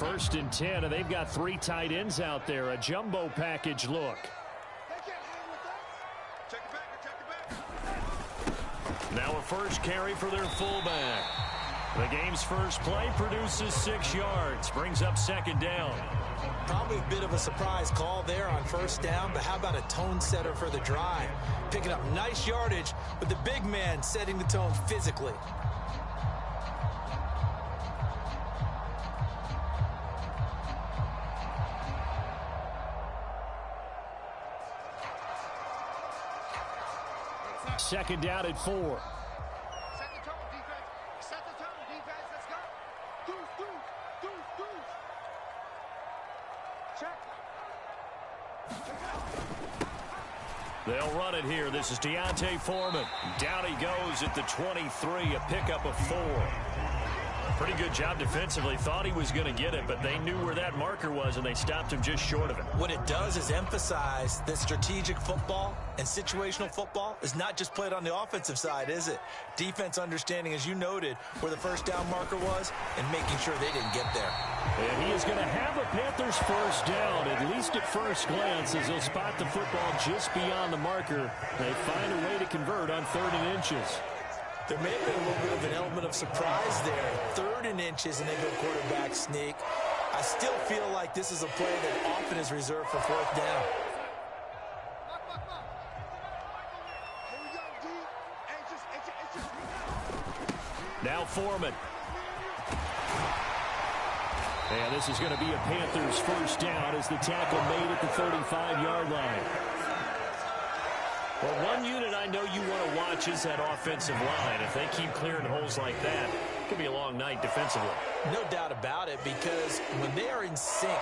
1st and 10, and they've got 3 tight ends out there. A jumbo package look. Now a first carry for their fullback. The game's first play produces 6 yards. Brings up 2nd down. Probably a bit of a surprise call there on 1st down, but how about a tone setter for the drive? Picking up nice yardage, but the big man setting the tone physically. Second down at 4. Set the tone, defense. Set the tone, defense. Let's go. Deuce. Check. They'll run it here. This is Deontay Foreman. Down he goes at the 23, a pickup of 4. Pretty good job defensively. Thought he was going to get it, but they knew where that marker was, and they stopped him just short of it. What it does is emphasize that strategic football and situational football is not just played on the offensive side, is it? Defense understanding, as you noted, where the 1st down marker was and making sure they didn't get there. And he is going to have a Panthers 1st down, at least at first glance, as they'll spot the football just beyond the marker. They find a way to convert on 3rd and inches. There may have been a little bit of an element of surprise there. 3rd and inches, and they go quarterback sneak. I still feel like this is a play that often is reserved for 4th down. Now Foreman. And this is going to be a Panthers 1st down as the tackle made at the 35-yard line. Well, one unit I know you want to watch is that offensive line. If they keep clearing holes like that, it could be a long night defensively. No doubt about it, because when they are in sync,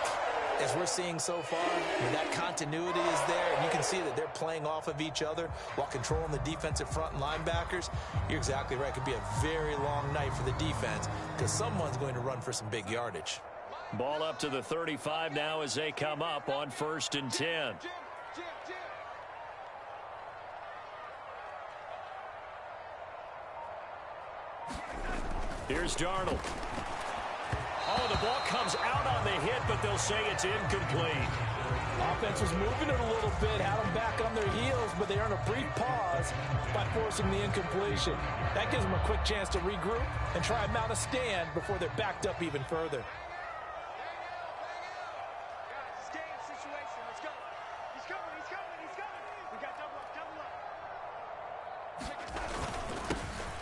as we're seeing so far, when that continuity is there, and you can see that they're playing off of each other while controlling the defensive front and linebackers, you're exactly right. It could be a very long night for the defense because someone's going to run for some big yardage. Ball up to the 35 now as they come up on 1st and 10. Here's Darnold. Oh, the ball comes out on the hit, but they'll say it's incomplete. Offense was moving it a little bit, had them back on their heels, but they earn a brief pause by forcing the incompletion. That gives them a quick chance to regroup and try and mount a stand before they're backed up even further.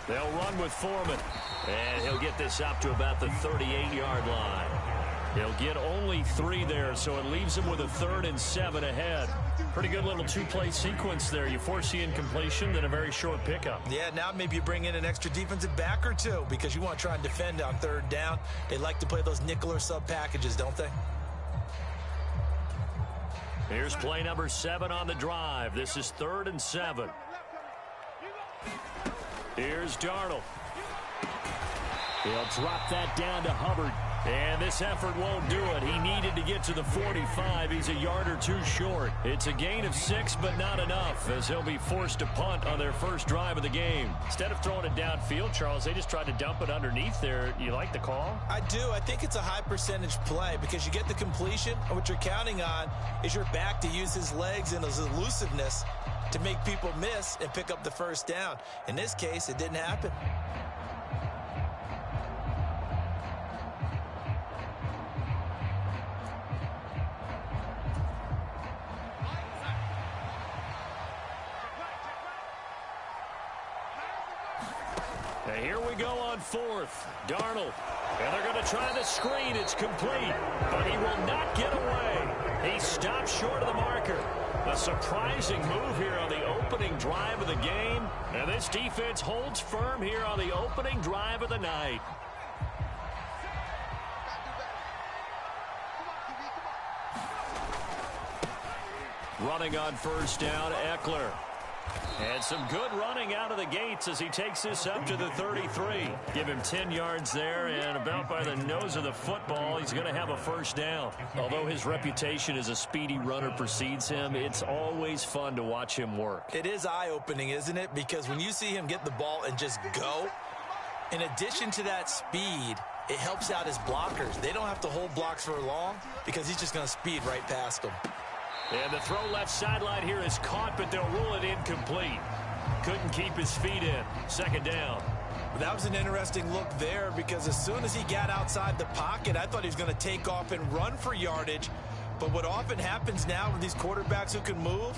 They'll run with Foreman, and he'll get this up to about the 38-yard line. He'll get only 3 there, so it leaves him with a 3rd and 7 ahead. Pretty good little 2-play sequence there. You force the incompletion, then a very short pickup. Yeah, now maybe you bring in an extra defensive back or 2 because you want to try and defend on 3rd down. They like to play those nickel or sub packages, don't they? Here's play number 7 on the drive. This is 3rd and 7. Here's Darnold. He'll drop that down to Hubbard. And this effort won't do it. He needed to get to the 45. He's a yard or 2 short. It's a gain of 6, but not enough, as he'll be forced to punt on their first drive of the game. Instead of throwing it downfield, Charles, they just tried to dump it underneath there. You like the call? I do. I think it's a high percentage play because you get the completion, and what you're counting on is your back to use his legs and his elusiveness to make people miss and pick up the 1st down. In this case, it didn't happen. And here we go on 4th. Darnold. And they're going to try the screen. It's complete. But he will not get away. He stopped short of the marker. A surprising move here on the opening drive of the game. And this defense holds firm here on the opening drive of the night. Running on 1st down, Eckler. And some good running out of the gates as he takes this up to the 33. Give him 10 yards there, and about by the nose of the football, he's going to have a 1st down. Although his reputation as a speedy runner precedes him, it's always fun to watch him work. It is eye-opening, isn't it? Because when you see him get the ball and just go, in addition to that speed, it helps out his blockers. They don't have to hold blocks for long because he's just going to speed right past them. And the throw left sideline here is caught, but they'll rule it incomplete. Couldn't keep his feet in. Second down. That was an interesting look there because as soon as he got outside the pocket, I thought he was going to take off and run for yardage. But what often happens now with these quarterbacks who can move,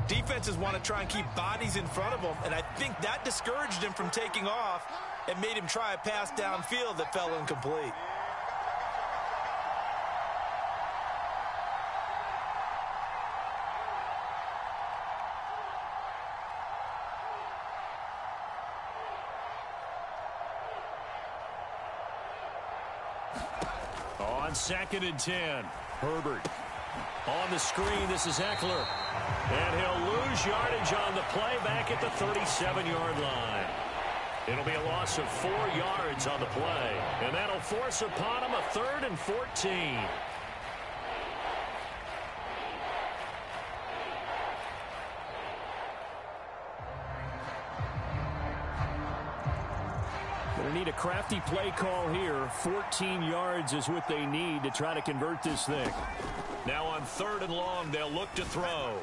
defenses want to try and keep bodies in front of them, and I think that discouraged him from taking off and made him try a pass downfield that fell incomplete. On 2nd and 10, Herbert. On the screen, this is Eckler. And he'll lose yardage on the play back at the 37-yard line. It'll be a loss of 4 yards on the play. And that'll force upon him a 3rd and 14. Going to need a crafty play call here. 14 yards is what they need to try to convert this thing. Now on 3rd and long, they'll look to throw.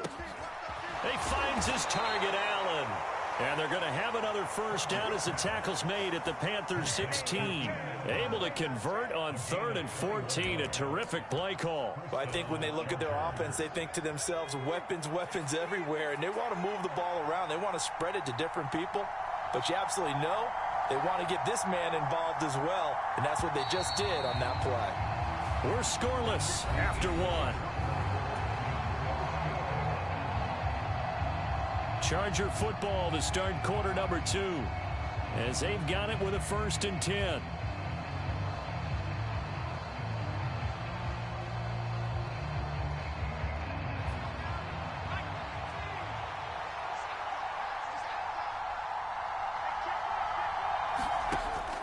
He finds his target, Allen. And they're going to have another first down as the tackle's made at the Panthers 16. Able to convert on 3rd and 14. A terrific play call. Well, I think when they look at their offense, they think to themselves, weapons, weapons everywhere. And they want to move the ball around. They want to spread it to different people. But you absolutely know they want to get this man involved as well. And that's what they just did on that play. We're scoreless after 1. Charger football to start quarter number 2 as they've got it with a 1st and 10.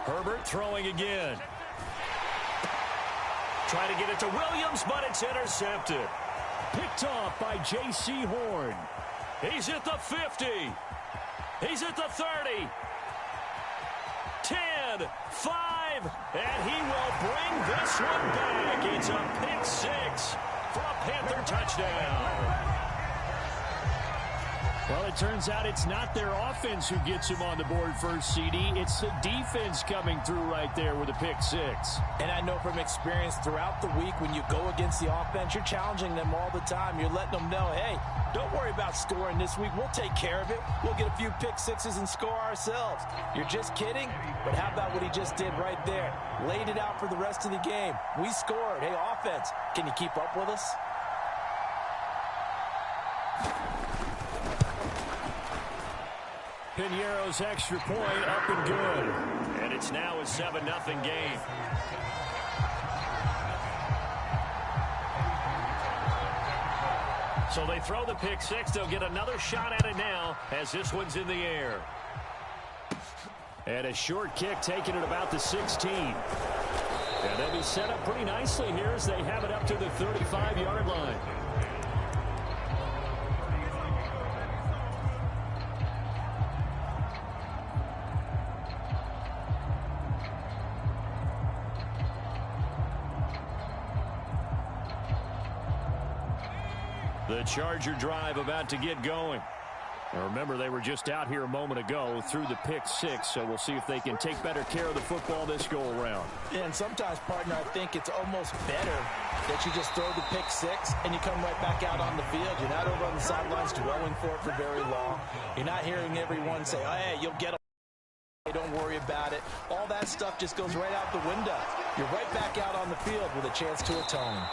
Herbert throwing again. Try to get it to Williams, but it's intercepted. Picked off by J.C. Horn. He's at the 50. He's at the 30. 10, 5, and he will bring this one back. It's a pick 6 for a Panther touchdown. Well, it turns out it's not their offense who gets him on the board first, CD. It's the defense coming through right there with a pick 6. And I know from experience throughout the week when you go against the offense, you're challenging them all the time. You're letting them know, hey, don't worry about scoring this week. We'll take care of it. We'll get a few pick 6s and score ourselves. You're just kidding? But how about what he just did right there? Laid it out for the rest of the game. We scored. Hey, offense, can you keep up with us? Piñeiro's extra point up and good. And it's now a 7-0 game. So they throw the pick 6. They'll get another shot at it now as this one's in the air. And a short kick taken at about the 16. And they'll be set up pretty nicely here as they have it up to the 35-yard line. The Charger drive about to get going. Now remember, they were just out here a moment ago through the pick 6, so we'll see if they can take better care of the football this go-around. Yeah, and sometimes, partner, I think it's almost better that you just throw the pick 6 and you come right back out on the field. You're not over on the sidelines dwelling for it for very long. You're not hearing everyone say, oh, hey, you'll get a... Don't worry about it. All that stuff just goes right out the window. You're right back out on the field with a chance to atone.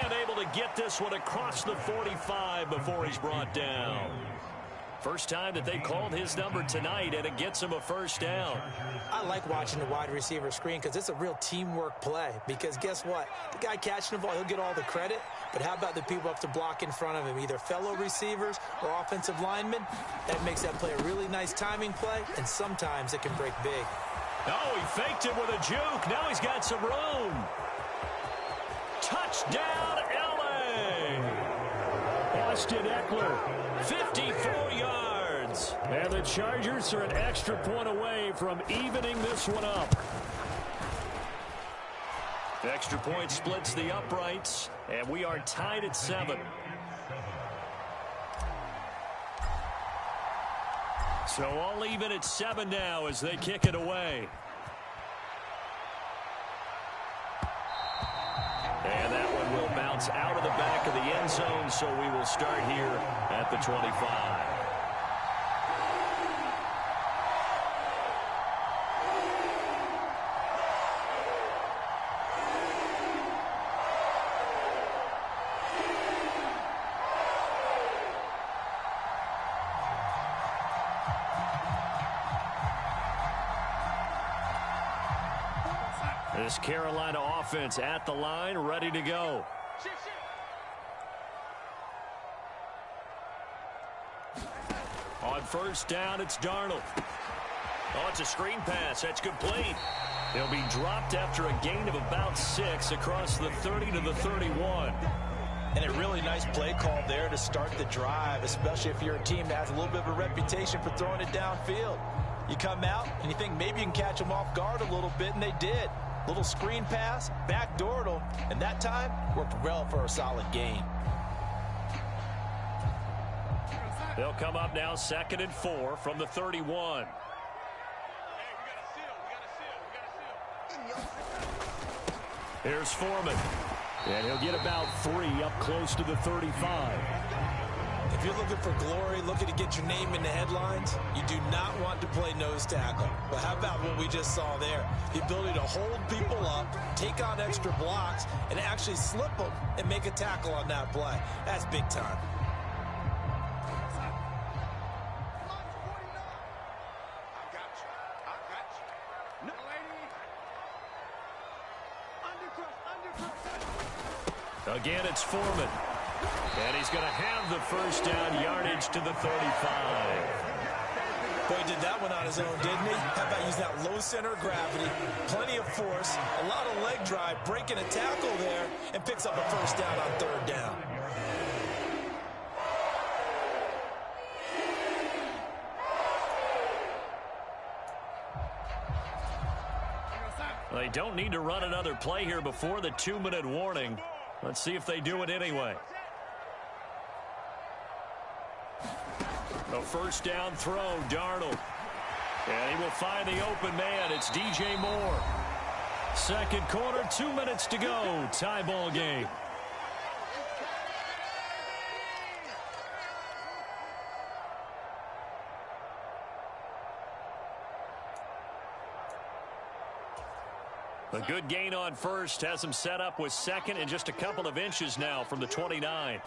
And able to get this one across the 45 before he's brought down. First time that they called his number tonight, and it gets him a first down. I like watching the wide receiver screen because it's a real teamwork play. Because guess what? The guy catching the ball, he'll get all the credit. But how about the people up to block in front of him, either fellow receivers or offensive linemen? That makes that play a really nice timing play, and sometimes it can break big. Oh, he faked it with a juke. Now he's got some room. Touchdown, L.A. Austin Eckler, 54 yards. And the Chargers are an extra point away from evening this one up. Extra point splits the uprights, and we are tied at 7. So all even at 7 now as they kick it away. And that one will bounce out of the back of the end zone, so we will start here at the 25. This Carolina offense at the line, ready to go. On first down, it's Darnold. Oh, it's a screen pass. That's complete. He'll be dropped after a gain of about 6 across the 30 to the 31. And a really nice play call there to start the drive, especially if you're a team that has a little bit of a reputation for throwing it downfield. You come out and you think maybe you can catch them off guard a little bit, and they did. Little screen pass, backdoored them, and that time worked well for a solid gain. They'll come up now 2nd and 4 from the 31. Here's Foreman. And he'll get about 3 up close to the 35. If you're looking for glory, looking to get your name in the headlines, you do not want to play nose tackle. But how about what we just saw there? The ability to hold people up, take on extra blocks, and actually slip them and make a tackle on that play. That's big time. Again, it's Foreman. And he's going to have the first down, yardage to the 35. Boy, he did that one on his own, didn't he? How about using that low center of gravity, plenty of force, a lot of leg drive, breaking a tackle there, and picks up a first down on 3rd down. They don't need to run another play here before the 2-minute warning. Let's see if they do it anyway. A first down throw, Darnold. And he will find the open man. It's DJ Moore. 2nd quarter, 2 minutes to go. Tie ball game. A good gain on first has him set up with 2nd and just a couple of inches now from the 29.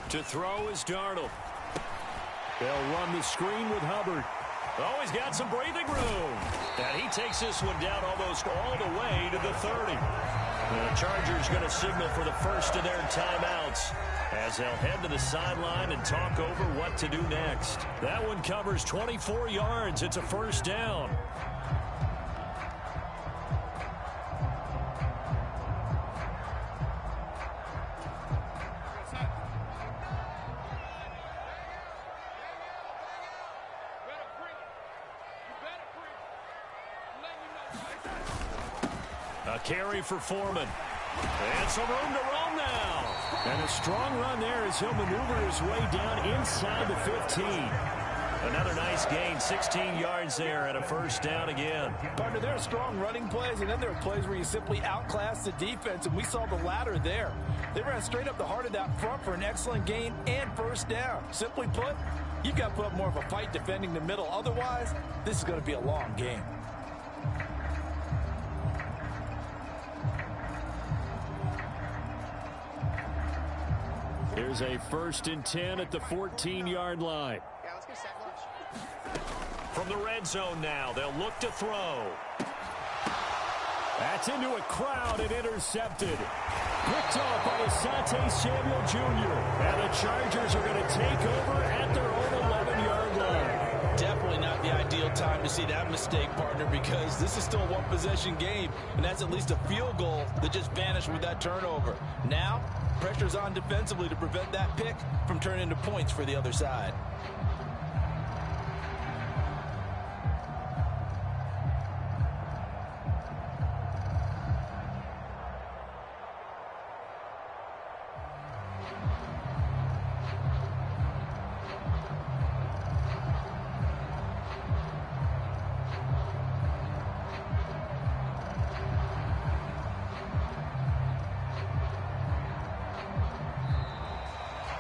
To throw is Darnold. They'll run the screen with Hubbard. Oh, he's got some breathing room. And he takes this one down almost all the way to the 30. The Chargers going to signal for the first of their timeouts as they'll head to the sideline and talk over what to do next. That one covers 24 yards. It's a first down. A carry for Foreman. And some room to roam now. And a strong run there as he'll maneuver his way down inside the 15. Another nice gain, 16 yards there and a first down again. Partner, there are strong running plays, and then there are plays where you simply outclass the defense, and we saw the latter there. They ran straight up the heart of that front for an excellent gain and first down. Simply put, you've got to put up more of a fight defending the middle. Otherwise, this is going to be a long game. Here's a 1st and 10 at the 14-yard line. From the red zone now, they'll look to throw. That's into a crowd and intercepted. Picked off by Asante Samuel Jr. And the Chargers are going to take over at their own 11-yard line. Definitely not the ideal time to see that mistake, partner, because this is still a one-possession game, and that's at least a field goal that just vanished with that turnover. Now, pressure's on defensively to prevent that pick from turning into points for the other side.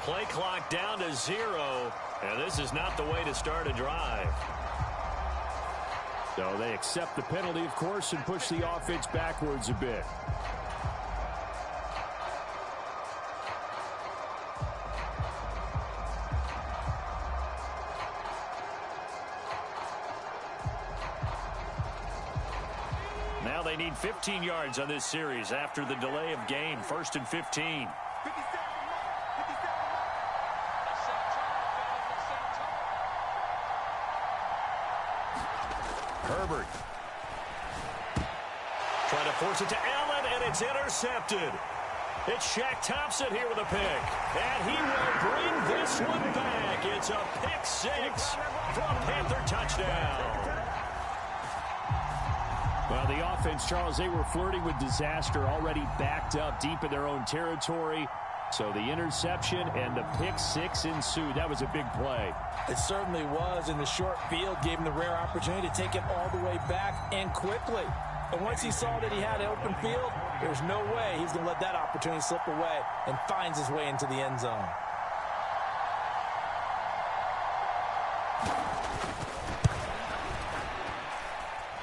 play clock down to 0, and this is not the way to start a drive. So they accept the penalty, of course, and push the offense backwards a bit. Now they need 15 yards on this series after the delay of game. 1st and 15. Herbert. Trying to force it to Allen, and it's intercepted. It's Shaq Thompson here with a pick. And he will bring this one back. It's a pick 6 for a Panther touchdown. Well, the offense, Charles, they were flirting with disaster, already backed up deep in their own territory. So the interception and the pick 6 ensued. That was a big play. It certainly was, and the short field gave him the rare opportunity to take it all the way back and quickly. And once he saw that he had an open field, there's no way he's going to let that opportunity slip away, and finds his way into the end zone.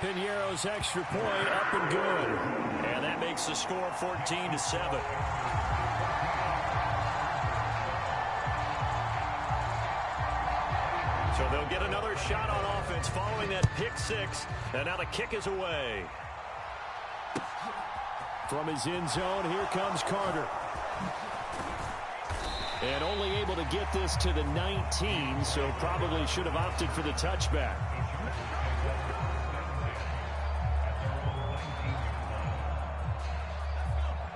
Piñeiro's extra point up and good. And that makes the score 14-7. So they'll get another shot on offense following that pick 6. And now the kick is away. From his end zone, here comes Carter. And only able to get this to the 19, so probably should have opted for the touchback.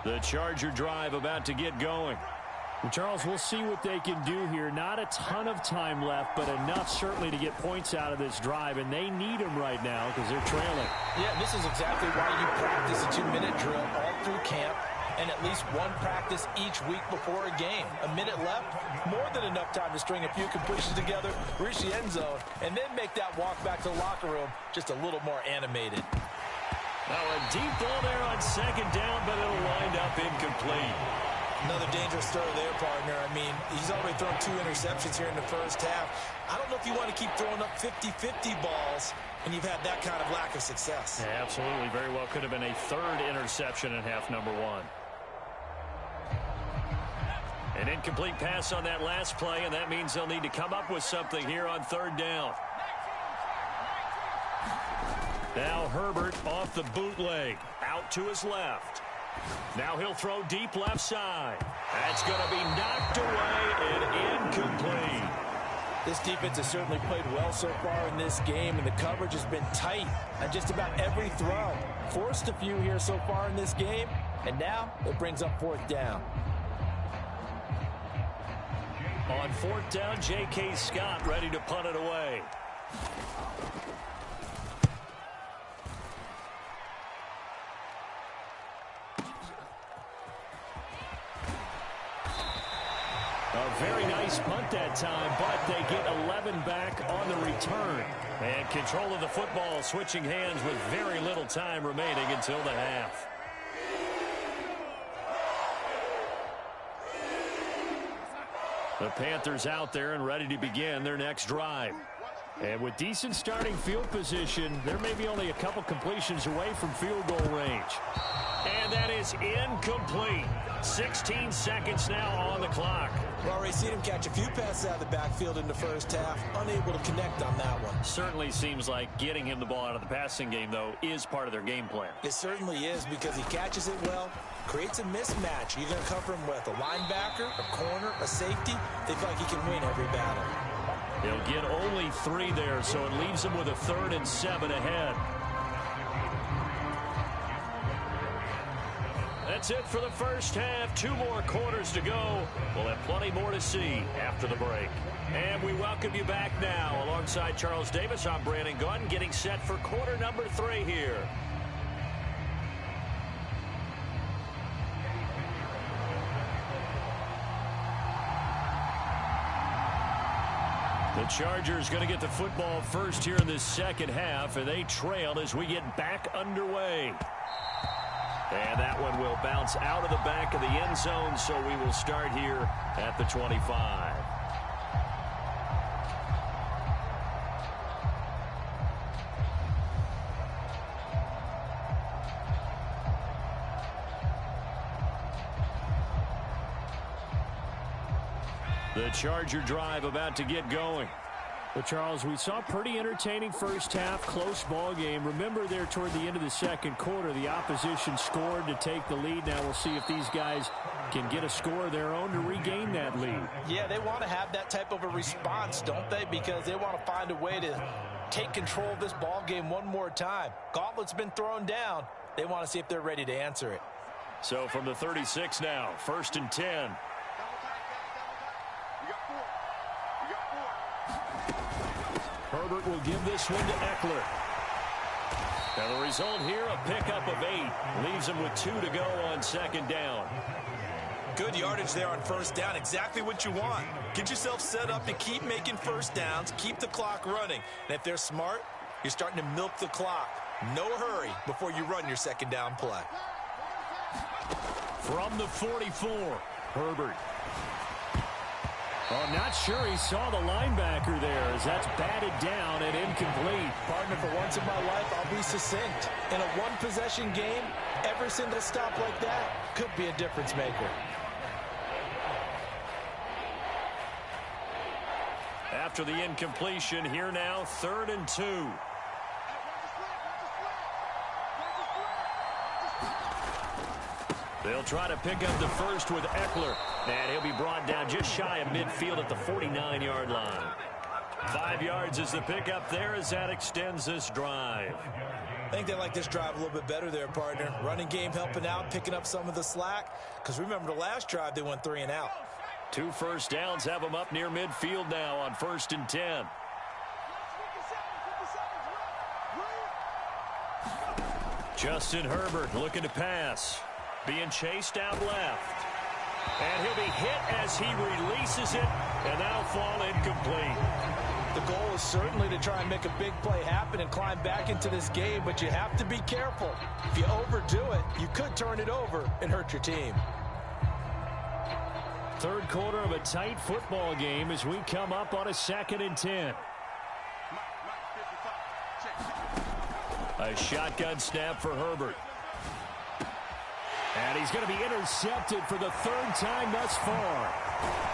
The Charger drive about to get going. And Charles, we'll see what they can do here. Not a ton of time left, but enough certainly to get points out of this drive, and they need them right now because they're trailing. Yeah, this is exactly why you practice a 2-minute drill all through camp, and at least one practice each week before a game. A minute left, more than enough time to string a few completions together, reach the end zone, and then make that walk back to the locker room just a little more animated. Now a deep ball there on 2nd down, but it'll wind up incomplete. Another dangerous throw there, partner. I mean, he's already thrown 2 interceptions here in the first half. I don't know if you want to keep throwing up 50-50 balls, and you've had that kind of lack of success. Yeah, absolutely. Very well could have been a 3rd interception in half number 1. An incomplete pass on that last play, and that means they'll need to come up with something here on 3rd down. Now Herbert off the bootleg, out to his left. Now he'll throw deep left side. That's going to be knocked away and incomplete. This defense has certainly played well so far in this game, and the coverage has been tight on just about every throw. Forced a few here so far in this game, and now it brings up 4th down. On 4th down, J.K. Scott ready to punt it away. A very nice punt that time, but they get 11 back on the return. And control of the football switching hands with very little time remaining until the half. The Panthers out there and ready to begin their next drive. And with decent starting field position, there may be only a couple completions away from field goal range. And that is incomplete. 16 seconds now on the clock. We've already seen him catch a few passes out of the backfield in the first half, unable to connect on that one. Certainly seems like getting him the ball out of the passing game, though, is part of their game plan. It certainly is, because he catches it well, creates a mismatch. You're going to cover him with a linebacker, a corner, a safety. They feel like he can win every battle. He'll get only 3 there, so it leaves him with a 3rd and 7 ahead. That's it for the first half. 2 more quarters to go. We'll have plenty more to see after the break. And we welcome you back now. Alongside Charles Davis, I'm Brandon Gunn, getting set for quarter number 3 here. The Chargers going to get the football first here in this second half, and they trail as we get back underway. And that one will bounce out of the back of the end zone, so we will start here at the 25. The Charger drive about to get going. Well, Charles, we saw pretty entertaining first half, close ball game. Remember there toward the end of the second quarter, the opposition scored to take the lead. Now we'll see if these guys can get a score of their own to regain that lead. Yeah, they want to have that type of a response, don't they? Because they want to find a way to take control of this ball game one more time. Gauntlet's been thrown down. They want to see if they're ready to answer it. So from the 36 now, 1st and 10. Herbert will give this one to Eckler. Now the result here, a pickup of 8. Leaves him with 2 to go on 2nd down. Good yardage there on 1st down. Exactly what you want. Get yourself set up to keep making 1st downs, keep the clock running. And if they're smart, you're starting to milk the clock. No hurry before you run your 2nd down play. From the 44, Herbert. Oh, not sure he saw the linebacker there as that's batted down and incomplete. Partner, for once in my life, I'll be succinct. In a one-possession game, every single stop like that could be a difference maker. After the incompletion, here now, 3rd and 2. They'll try to pick up the first with Eckler. And he'll be brought down just shy of midfield at the 49-yard line. 5 yards is the pickup there as that extends this drive. I think they like this drive a little bit better there, partner. Running game helping out, picking up some of the slack. Because remember, the last drive, they went 3 and out. 2 first downs have them up near midfield now on 1st and 10. Justin Herbert looking to pass. Being chased out left. And he'll be hit as he releases it, and that'll fall incomplete. The goal is certainly to try and make a big play happen and climb back into this game, but you have to be careful. If you overdo it, you could turn it over and hurt your team. 3rd quarter of a tight football game as we come up on a 2nd and 10. A shotgun snap for Herbert. And he's going to be intercepted for the 3rd time thus far.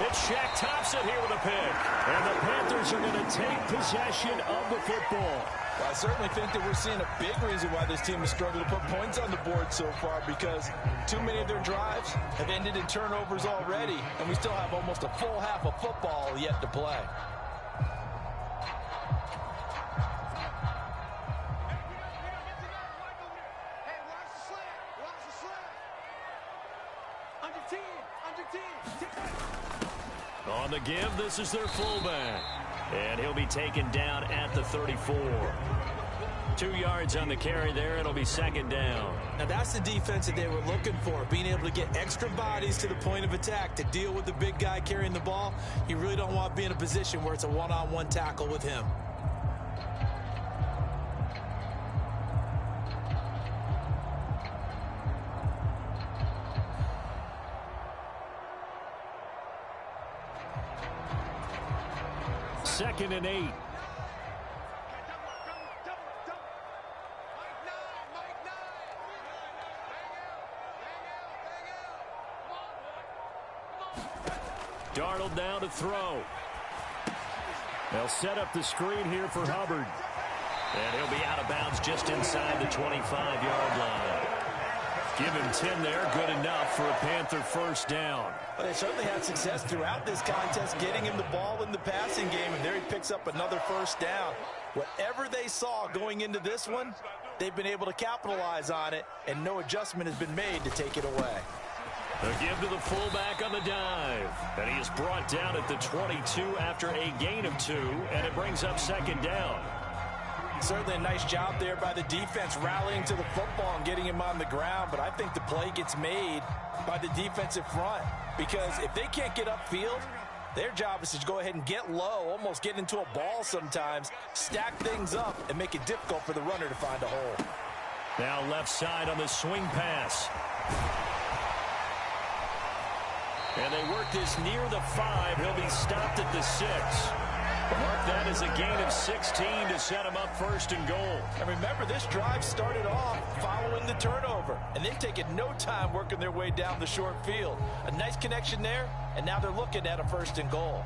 It's Shaq Thompson here with a pick. And the Panthers are going to take possession of the football. Well, I certainly think that we're seeing a big reason why this team has struggled to put points on the board so far, because too many of their drives have ended in turnovers already, and we still have almost a full half of football yet to play. On the give, this is their fullback. And he'll be taken down at the 34. 2 yards on the carry there. It'll be 2nd down. Now, that's the defense that they were looking for, being able to get extra bodies to the point of attack to deal with the big guy carrying the ball. You really don't want to be in a position where it's a one-on-one tackle with him. Second and 8. Darnold now to throw. They'll set up the screen here for Hubbard. And he'll be out of bounds just inside the 25-yard line. Give him 10 there, good enough for a Panther 1st down. But they certainly had success throughout this contest, getting him the ball in the passing game, and there he picks up another 1st down. Whatever they saw going into this one, they've been able to capitalize on it, and no adjustment has been made to take it away. A give to the fullback on the dive. And he is brought down at the 22 after a gain of 2, and it brings up 2nd down. Certainly a nice job there by the defense, rallying to the football and getting him on the ground. But I think the play gets made by the defensive front, because if they can't get upfield, their job is to go ahead and get low, almost get into a ball sometimes, stack things up, and make it difficult for the runner to find a hole. Now left side on the swing pass. And they work this near the 5. He'll be stopped at the 6. Mark that as a gain of 16 to set him up first and goal. And remember, this drive started off following the turnover, and they've taken no time working their way down the short field. A nice connection there, and now they're looking at a first and goal.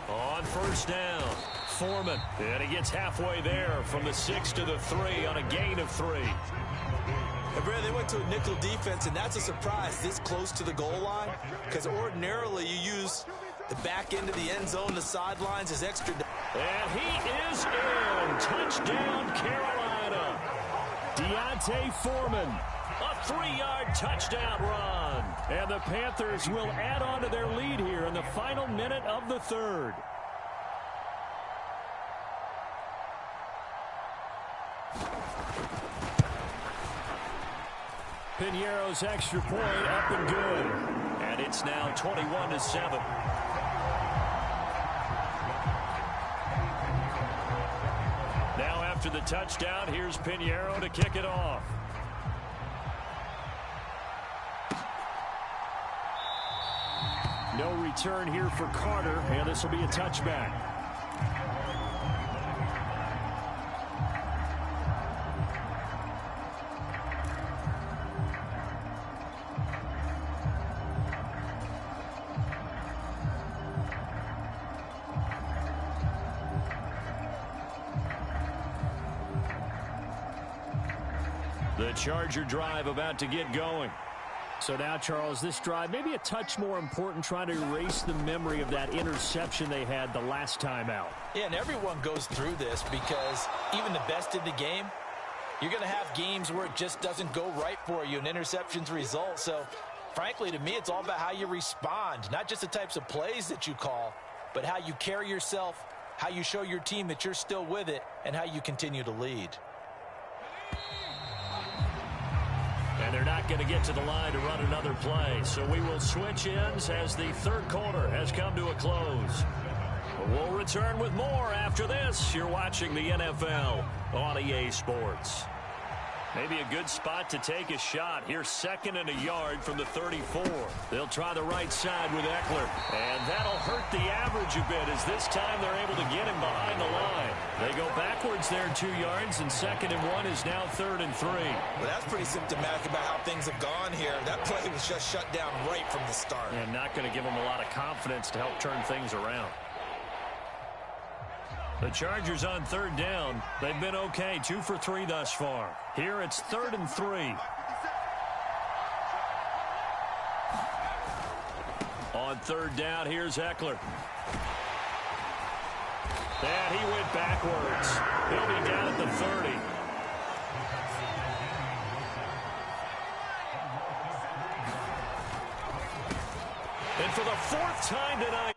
On first down, Foreman. And he gets halfway there from the 6 to the 3 on a gain of 3. And Brad, they went to a nickel defense, and that's a surprise this close to the goal line, because ordinarily you use the back end of the end zone, the sidelines as extra. And he is in. Touchdown, Carolina. Deontay Foreman. A 3-yard touchdown run. And the Panthers will add on to their lead here in the final minute of the 3rd. Piñeiro's extra point up and good. And it's now 21-7. Now after the touchdown, here's Piñeiro to kick it off. No return here for Carter, and this will be a touchback. The Charger drive about to get going. So now, Charles, this drive maybe a touch more important, trying to erase the memory of that interception they had the last time out. Yeah, and everyone goes through this because even the best in the game, you're going to have games where it just doesn't go right for you, and interceptions result. So, frankly, to me, it's all about how you respond, not just the types of plays that you call, but how you carry yourself, how you show your team that you're still with it, and how you continue to lead. And they're not going to get to the line to run another play. So we will switch ends as the 3rd quarter has come to a close. We'll return with more after this. You're watching the NFL on EA Sports. Maybe a good spot to take a shot. Here's 2nd and a yard from the 34. They'll try the right side with Eckler. And that'll hurt the average a bit as this time they're able to get him behind the line. They go backwards there 2 yards, and 2nd and 1 is now 3rd and 3. Well, that's pretty symptomatic about how things have gone here. That play was just shut down right from the start. And not going to give them a lot of confidence to help turn things around. The Chargers on 3rd down. They've been okay, 2 for 3 thus far. Here it's 3rd and 3. On 3rd down, here's Eckler. And he went backwards. He'll be down at the 30. And for the 4th time tonight,